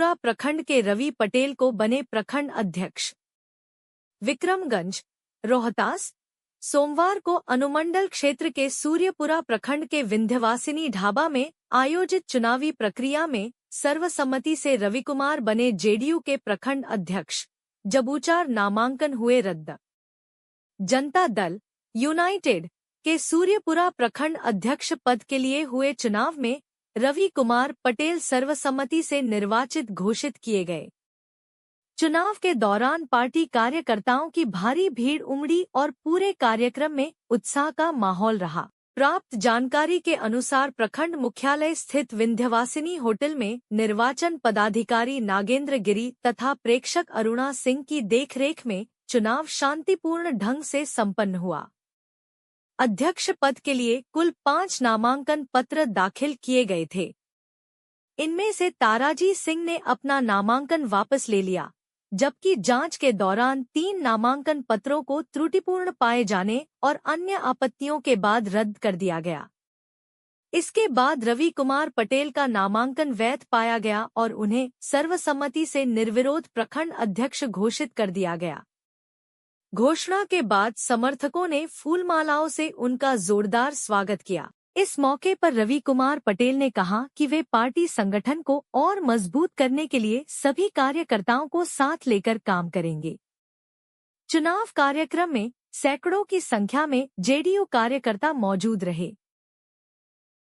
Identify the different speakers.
Speaker 1: सूर्यपुरा प्रखंड के रवि पटेल को बने प्रखंड अध्यक्ष। विक्रमगंज, रोहतास। सोमवार को अनुमंडल क्षेत्र के सूर्यपुरा प्रखंड के विंध्यवासिनी ढाबा में आयोजित चुनावी प्रक्रिया में सर्वसम्मति से रविकुमार बने जेडीयू के प्रखंड अध्यक्ष। जबूचार नामांकन हुए रद्द। जनता दल यूनाइटेड के सूर्यपुरा प्रखंड अध्यक्ष पद के लिए हुए चुनाव में रवि कुमार पटेल सर्वसम्मति से निर्वाचित घोषित किए गए। चुनाव के दौरान पार्टी कार्यकर्ताओं की भारी भीड़ उमड़ी और पूरे कार्यक्रम में उत्साह का माहौल रहा। प्राप्त जानकारी के अनुसार प्रखंड मुख्यालय स्थित विंध्यवासिनी होटल में निर्वाचन पदाधिकारी नागेंद्र गिरी तथा प्रेक्षक अरुणा सिंह की देखरेख में चुनाव शांतिपूर्ण ढंग से संपन्न हुआ। अध्यक्ष पद के लिए कुल 5 नामांकन पत्र दाखिल किए गए थे। इनमें से ताराजी सिंह ने अपना नामांकन वापस ले लिया, जबकि जांच के दौरान 3 नामांकन पत्रों को त्रुटिपूर्ण पाए जाने और अन्य आपत्तियों के बाद रद्द कर दिया गया। इसके बाद रवि कुमार पटेल का नामांकन वैध पाया गया और उन्हें सर्वसम्मति से निर्विरोध प्रखंड अध्यक्ष घोषित कर दिया गया। घोषणा के बाद समर्थकों ने फूलमालाओं से उनका जोरदार स्वागत किया। इस मौके पर रवि कुमार पटेल ने कहा कि वे पार्टी संगठन को और मजबूत करने के लिए सभी कार्यकर्ताओं को साथ लेकर काम करेंगे। चुनाव कार्यक्रम में सैकड़ों की संख्या में जेडीयू कार्यकर्ता मौजूद रहे।